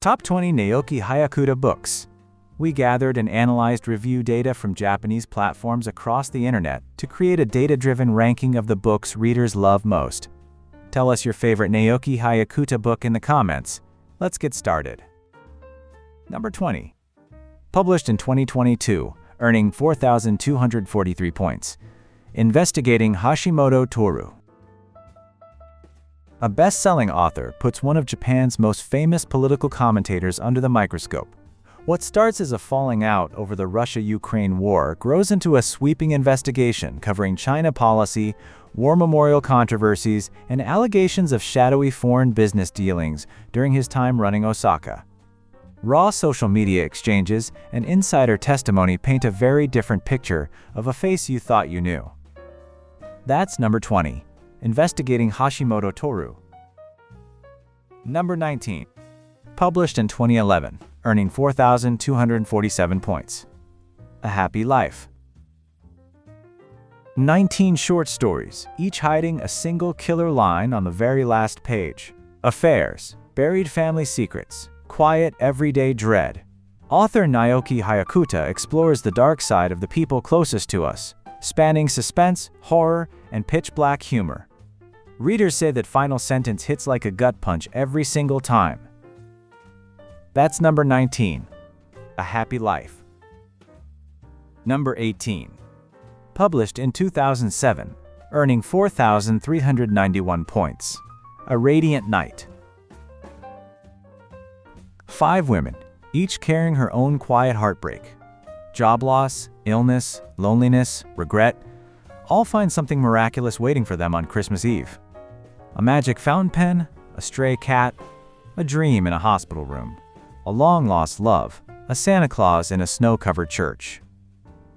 Top 20 Naoki Hyakuta books. We gathered and analyzed review data from Japanese platforms across the internet to create a data-driven ranking of the books readers love most. Tell us your favorite Naoki Hyakuta book in the comments. Let's get started. Number 20. Published in 2022, earning 4,243 points. Investigating Hashimoto Toru. A best-selling author puts one of Japan's most famous political commentators under the microscope. What starts as a falling out over the Russia-Ukraine war grows into a sweeping investigation covering China policy, war memorial controversies, and allegations of shadowy foreign business dealings during his time running Osaka. Raw social media exchanges and insider testimony paint a very different picture of a face you thought you knew. That's number 20. Investigating Hashimoto Toru. Number 19. Published in 2011, earning 4,247 points. A Happy Life. 19 short stories, each hiding a single killer line on the very last page. Affairs, buried family secrets, quiet everyday dread. Author Naoki Hyakuta explores the dark side of the people closest to us, spanning suspense, horror, and pitch-black humor. Readers say that final sentence hits like a gut punch every single time. That's number 19. A Happy Life. Number 18. Published in 2007, earning 4,391 points. A Radiant Night. 5 women, each carrying her own quiet heartbreak. Job loss, illness, loneliness, regret, all find something miraculous waiting for them on Christmas Eve. A magic fountain pen, a stray cat, a dream in a hospital room, a long-lost love, a Santa Claus in a snow-covered church.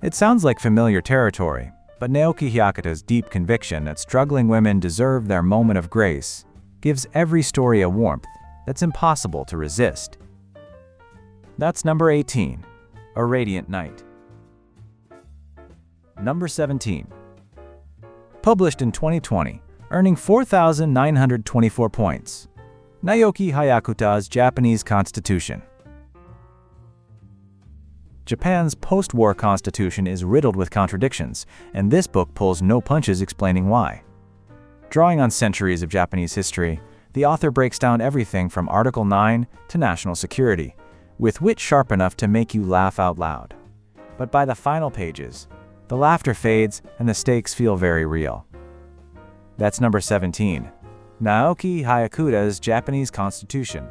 It sounds like familiar territory, but Naoki Hyakuta's deep conviction that struggling women deserve their moment of grace gives every story a warmth that's impossible to resist. That's number 18, A Radiant Night. Number 17. Published in 2020, earning 4,924 points. Naoki Hyakuta's Japanese Constitution. Japan's post-war constitution is riddled with contradictions, and this book pulls no punches explaining why. Drawing on centuries of Japanese history, the author breaks down everything from Article 9 to national security, with wit sharp enough to make you laugh out loud. But by the final pages, the laughter fades and the stakes feel very real. That's number 17. Naoki Hyakuta's Japanese Constitution.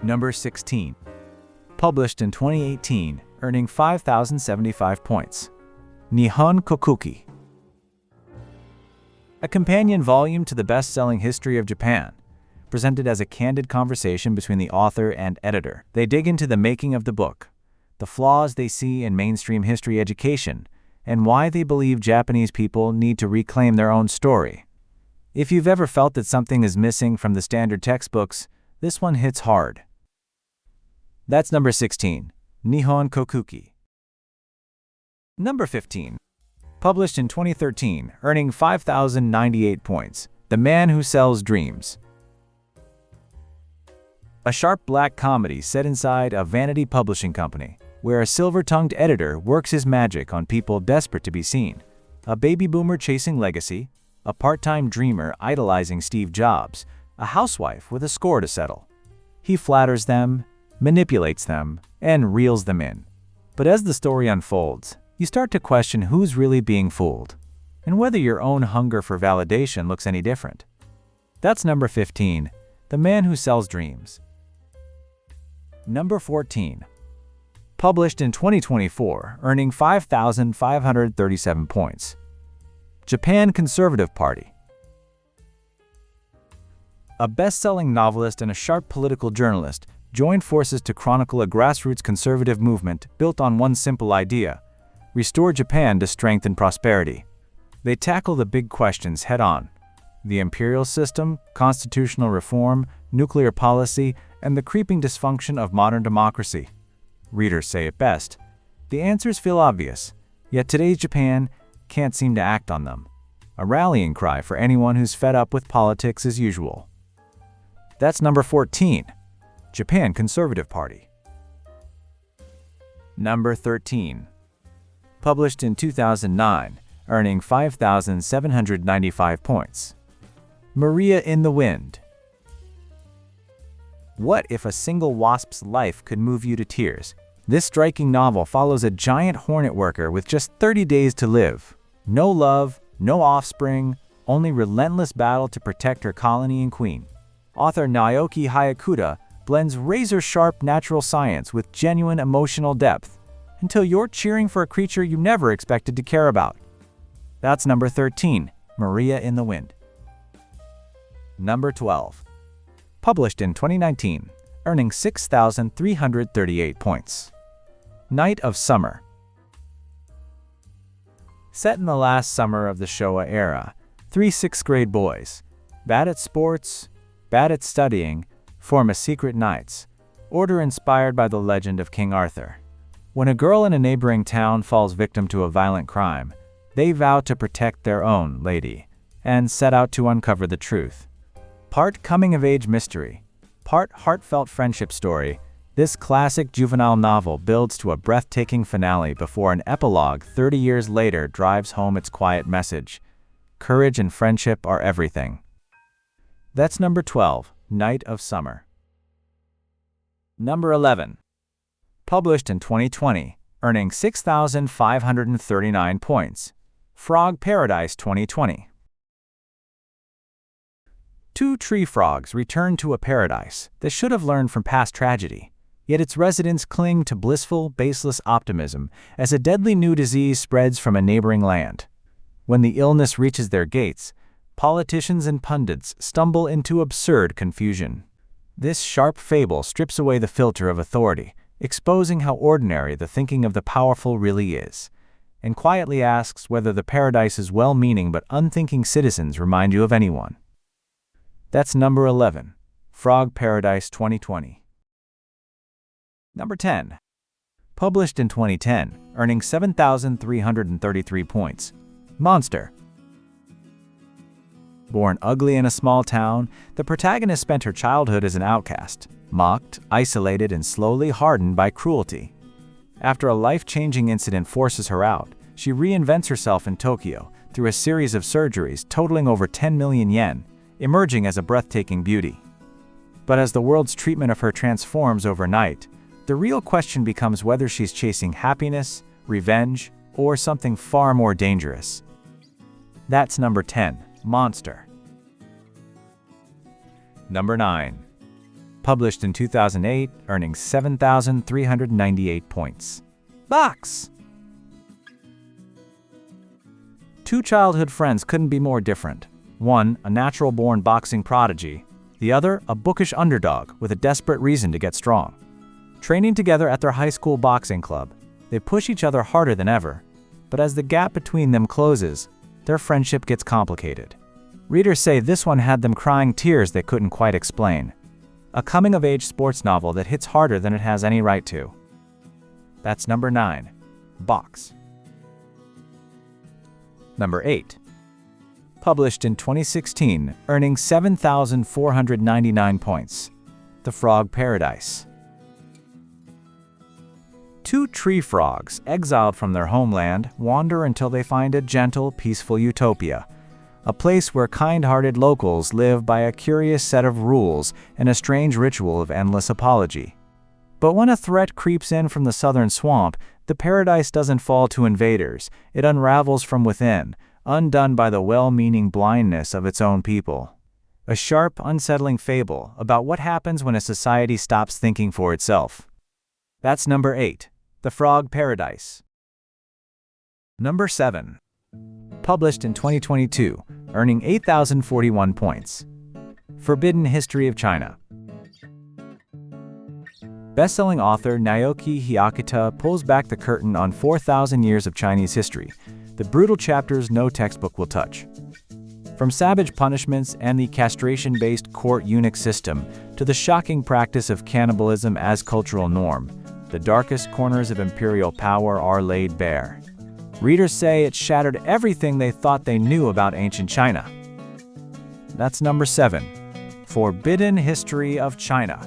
Number 16. Published in 2018, earning 5,075 points. Nihon Kokuki. A companion volume to the best-selling History of Japan, presented as a candid conversation between the author and editor. They dig into the making of the book, the flaws they see in mainstream history education, and why they believe Japanese people need to reclaim their own story. If you've ever felt that something is missing from the standard textbooks, this one hits hard. That's number 16, Nihon Kokuki. Number 15. Published in 2013, earning 5,098 points, The Man Who Sells Dreams. A sharp black comedy set inside a vanity publishing company, where a silver-tongued editor works his magic on people desperate to be seen. A baby boomer chasing legacy, a part-time dreamer idolizing Steve Jobs, a housewife with a score to settle. He flatters them, manipulates them, and reels them in. But as the story unfolds, you start to question who's really being fooled, and whether your own hunger for validation looks any different. That's number 15, The Man Who Sells Dreams. Number 14. Published in 2024, earning 5,537 points. Japan Conservative Party. A best-selling novelist and a sharp political journalist joined forces to chronicle a grassroots conservative movement built on one simple idea: restore Japan to strength and prosperity. They tackle the big questions head-on: the imperial system, constitutional reform, nuclear policy, and the creeping dysfunction of modern democracy. Readers say it best: the answers feel obvious, yet today's Japan can't seem to act on them. A rallying cry for anyone who's fed up with politics as usual. That's number 14, Japan Conservative Party. Number 13. Published in 2009, earning 5,795 points. Maria in the Wind. What if a single wasp's life could move you to tears? This striking novel follows a giant hornet worker with just 30 days to live. No love, no offspring, only relentless battle to protect her colony and queen. Author Naoki Hyakuta blends razor-sharp natural science with genuine emotional depth, until you're cheering for a creature you never expected to care about. That's number 13, Maria in the Wind. Number 12. Published in 2019, earning 6,338 points. Night of Summer. Set in the last summer of the Showa era, 3 sixth-grade boys, bad at sports, bad at studying, form a secret knights, order inspired by the legend of King Arthur. When a girl in a neighboring town falls victim to a violent crime, they vow to protect their own lady and set out to uncover the truth. Part coming-of-age mystery, part heartfelt friendship story, this classic juvenile novel builds to a breathtaking finale before an epilogue 30 years later drives home its quiet message. Courage and friendship are everything. That's number 12, Night of Summer. Number 11. Published in 2020, earning 6,539 points. Frog Paradise 2020. 2 tree frogs return to a paradise that should have learned from past tragedy, yet its residents cling to blissful, baseless optimism as a deadly new disease spreads from a neighboring land. When the illness reaches their gates, politicians and pundits stumble into absurd confusion. This sharp fable strips away the filter of authority, exposing how ordinary the thinking of the powerful really is, and quietly asks whether the paradise's well-meaning but unthinking citizens remind you of anyone. That's number 11, Frog Paradise 2020. Number 10. Published in 2010, earning 7,333 points. Monster. Born ugly in a small town, the protagonist spent her childhood as an outcast, mocked, isolated, and slowly hardened by cruelty. After a life-changing incident forces her out, she reinvents herself in Tokyo through a series of surgeries totaling over 10 million yen, emerging as a breathtaking beauty. But as the world's treatment of her transforms overnight, the real question becomes whether she's chasing happiness, revenge, or something far more dangerous. That's number 10, Monster. Number 9. Published in 2008, earning 7,398 points. Box! 2 childhood friends couldn't be more different. One, a natural-born boxing prodigy. The other, a bookish underdog with a desperate reason to get strong. Training together at their high school boxing club, they push each other harder than ever. But as the gap between them closes, their friendship gets complicated. Readers say this one had them crying tears they couldn't quite explain. A coming-of-age sports novel that hits harder than it has any right to. That's number 9, Box. Number 8. Published in 2016, earning 7,499 points. The Frog Paradise. 2 tree frogs, exiled from their homeland, wander until they find a gentle, peaceful utopia. A place where kind-hearted locals live by a curious set of rules and a strange ritual of endless apology. But when a threat creeps in from the southern swamp, the paradise doesn't fall to invaders. It unravels from within, undone by the well-meaning blindness of its own people. A sharp, unsettling fable about what happens when a society stops thinking for itself. That's number 8, The Frog Paradise. Number 7. Published in 2022, earning 8,041 points. Forbidden History of China. Best-selling author Naoki Hyakuta pulls back the curtain on 4,000 years of Chinese history, the brutal chapters no textbook will touch. From savage punishments and the castration-based court eunuch system to the shocking practice of cannibalism as cultural norm, the darkest corners of imperial power are laid bare. Readers say it shattered everything they thought they knew about ancient China. That's number 7, Forbidden History of China.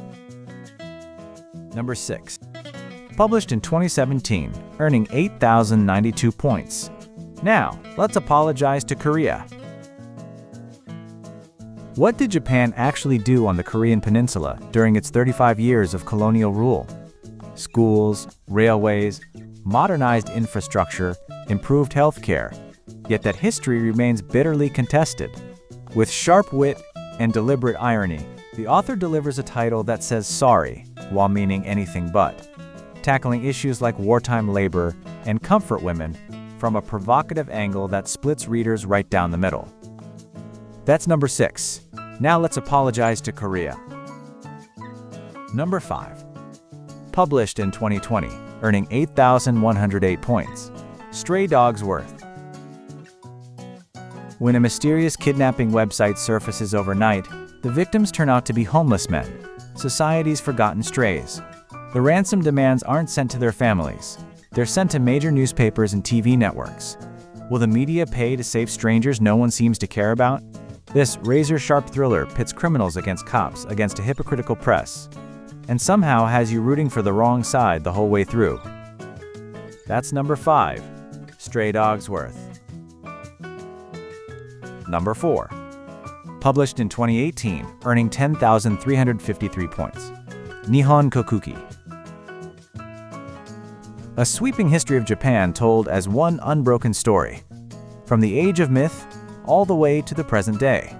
Number 6. Published in 2017, earning 8,092 points. Now, let's apologize to Korea. What did Japan actually do on the Korean peninsula during its 35 years of colonial rule? Schools, railways, modernized infrastructure, improved healthcare. Yet that history remains bitterly contested. With sharp wit and deliberate irony, the author delivers a title that says sorry, while meaning anything but, tackling issues like wartime labor and comfort women from a provocative angle that splits readers right down the middle. That's number 6. Now let's apologize to Korea. Number 5. Published in 2020, earning 8,108 points. Stray Dogs Worth. When a mysterious kidnapping website surfaces overnight, the victims turn out to be homeless men, society's forgotten strays. The ransom demands aren't sent to their families. They're sent to major newspapers and TV networks. Will the media pay to save strangers no one seems to care about? This razor-sharp thriller pits criminals against cops against a hypocritical press, and somehow has you rooting for the wrong side the whole way through. That's number 5. Stray Dogs Worth. Number 4. Published in 2018, earning 10,353 points. Nihon Kokuki. A sweeping history of Japan told as one unbroken story, from the age of myth all the way to the present day.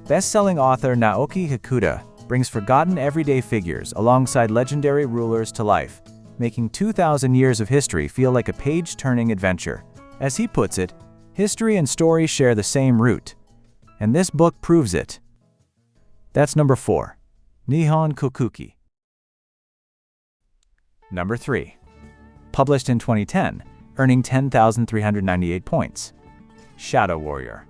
Best-selling author Naoki Hyakuta brings forgotten everyday figures alongside legendary rulers to life, making 2,000 years of history feel like a page-turning adventure. As he puts it, history and story share the same root, and this book proves it. That's number 4. Nihon Kokuki. Number 3. Published in 2010, earning 10,398 points. Shadow Warrior.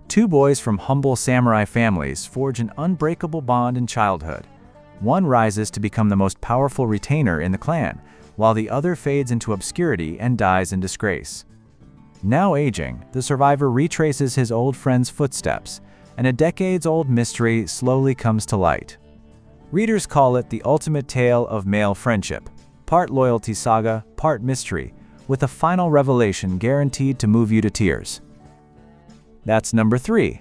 Two boys from humble samurai families forge an unbreakable bond in childhood. One rises to become the most powerful retainer in the clan, while the other fades into obscurity and dies in disgrace. Now aging, the survivor retraces his old friend's footsteps, and a decades-old mystery slowly comes to light. Readers call it the ultimate tale of male friendship, part loyalty saga, part mystery, with a final revelation guaranteed to move you to tears. That's number 3,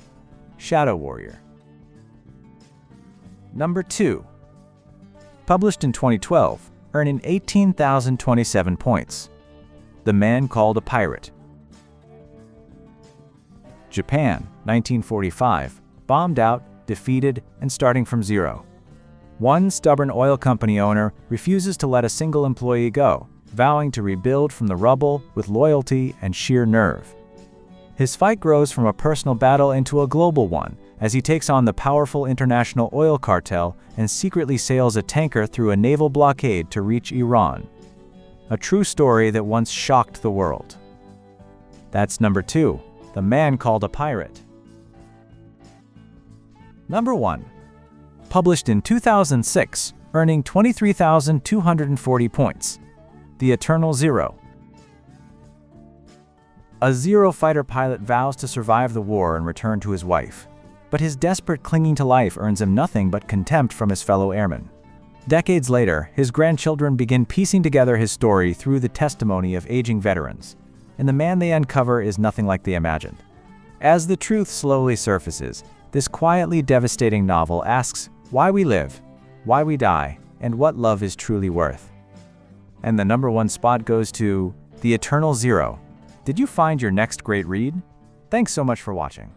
Shadow Warrior. Number 2. Published in 2012, earning 18,027 points. The Man Called a Pirate. Japan, 1945, bombed out, defeated, and starting from zero. One stubborn oil company owner refuses to let a single employee go, vowing to rebuild from the rubble with loyalty and sheer nerve. His fight grows from a personal battle into a global one as he takes on the powerful international oil cartel and secretly sails a tanker through a naval blockade to reach Iran. A true story that once shocked the world. That's number 2, The Man Called a Pirate. Number 1. Published in 2006, earning 23,240 points. The Eternal Zero. A Zero fighter pilot vows to survive the war and return to his wife, but his desperate clinging to life earns him nothing but contempt from his fellow airmen. Decades later, his grandchildren begin piecing together his story through the testimony of aging veterans, and the man they uncover is nothing like they imagined. As the truth slowly surfaces, this quietly devastating novel asks why we live, why we die, and what love is truly worth. And the number 1 spot goes to The Eternal Zero. Did you find your next great read? Thanks so much for watching.